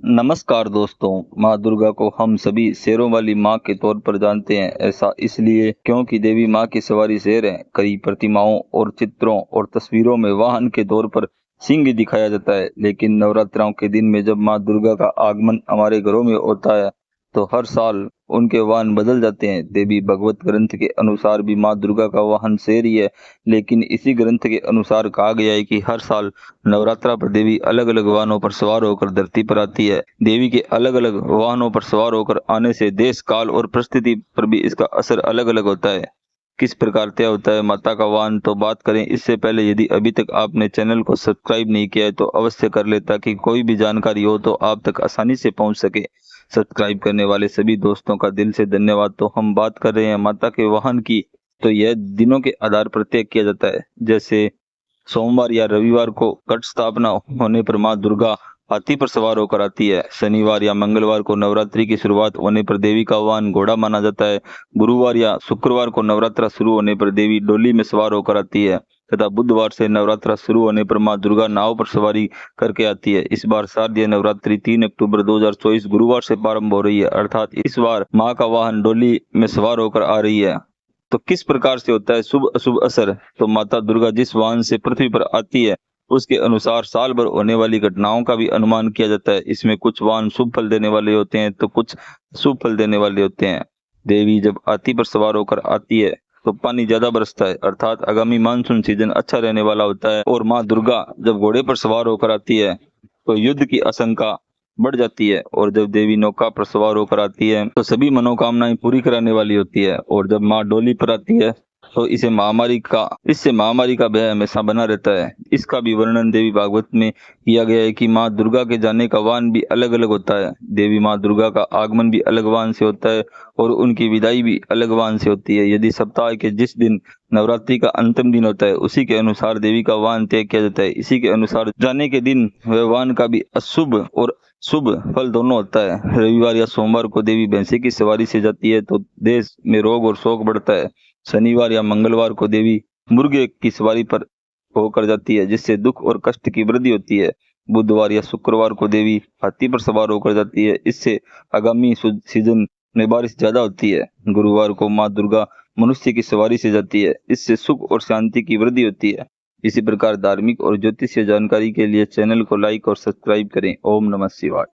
नमस्कार दोस्तों। माँ दुर्गा को हम सभी शेरों वाली माँ के तौर पर जानते हैं। ऐसा इसलिए क्योंकि देवी माँ की सवारी शेर है। कई प्रतिमाओं और चित्रों और तस्वीरों में वाहन के तौर पर सिंह दिखाया जाता है, लेकिन नवरात्राओं के दिन में जब माँ दुर्गा का आगमन हमारे घरों में होता है तो हर साल उनके वाहन बदल जाते हैं। देवी भगवत ग्रंथ के अनुसार भी माँ दुर्गा का वाहन शेर ही है, लेकिन इसी ग्रंथ के अनुसार कहा गया है कि हर साल नवरात्रा पर देवी अलग अलग वाहनों पर सवार होकर धरती पर आती है। देवी के अलग अलग वाहनों पर सवार होकर आने से देश काल और परिस्थिति पर भी इसका असर अलग अलग होता है। किस प्रकार तय होता है माता का वाहन, तो बात करें इससे पहले यदि अभी तक आपने चैनल को सब्सक्राइब नहीं किया है तो अवश्य कर ले, ताकि कोई भी जानकारी हो तो आप तक आसानी से पहुंच सके। सब्सक्राइब करने वाले सभी दोस्तों का दिल से धन्यवाद। तो हम बात कर रहे हैं माता के वाहन की, तो यह दिनों के आधार पर तय किया जाता है। जैसे सोमवार या रविवार को घट स्थापना होने पर माँ दुर्गा हाथी पर सवार होकर आती है। शनिवार या मंगलवार को नवरात्रि की शुरुआत होने पर देवी का वाहन घोड़ा माना जाता है। गुरुवार या शुक्रवार को नवरात्रा शुरू होने पर देवी डोली में सवार होकर आती है, तथा बुधवार से नवरात्रा शुरू होने पर माँ दुर्गा नाव पर सवारी करके आती है। इस बार शारदीय नवरात्रि 3 अक्टूबर 2024 गुरुवार से प्रारंभ हो रही है, अर्थात इस बार माँ का वाहन डोली में सवार होकर आ रही है। तो किस प्रकार से होता है शुभ अशुभ असर, तो माता दुर्गा जिस वाहन से पृथ्वी पर आती है उसके अनुसार साल भर होने वाली घटनाओं का भी अनुमान किया जाता है। इसमें कुछ वाहन शुभ फल देने वाले होते हैं तो कुछ शुभ फल देने वाले होते हैं। देवी जब हाथी पर सवार होकर आती है तो पानी ज्यादा बरसता है, अर्थात आगामी मानसून सीजन अच्छा रहने वाला होता है। और माँ दुर्गा जब घोड़े पर सवार होकर आती है तो युद्ध की आशंका बढ़ जाती है। और जब देवी नौका पर सवार होकर आती है तो सभी मनोकामनाएं पूरी कराने वाली होती है। और जब माँ डोली पर आती है तो इससे महामारी का भय हमेशा बना रहता है। इसका भी वर्णन देवी भागवत में किया गया है कि माँ दुर्गा के जाने का वाहन भी अलग अलग होता है। देवी माँ दुर्गा का आगमन भी अलग वाहन से होता है और उनकी विदाई भी अलग वाहन से होती है। यदि सप्ताह के जिस दिन नवरात्रि का अंतिम दिन होता है उसी के अनुसार देवी का वाहन तय किया जाता है। इसी के अनुसार जाने के दिन वह वाहन का भी अशुभ और शुभ फल दोनों होता है। रविवार या सोमवार को देवी भैंसे की सवारी से जाती है तो देश में रोग और शोक बढ़ता है। शनिवार या मंगलवार को देवी मुर्गे की सवारी पर होकर जाती है, जिससे दुख और कष्ट की वृद्धि होती है। बुधवार या शुक्रवार को देवी हाथी पर सवार होकर जाती है, इससे आगामी सीजन में बारिश ज्यादा होती है। गुरुवार को माँ दुर्गा मनुष्य की सवारी से जाती है, इससे सुख और शांति की वृद्धि होती है। इसी प्रकार धार्मिक और ज्योतिषीय जानकारी के लिए चैनल को लाइक और सब्सक्राइब करें। ओम नमः शिवाय।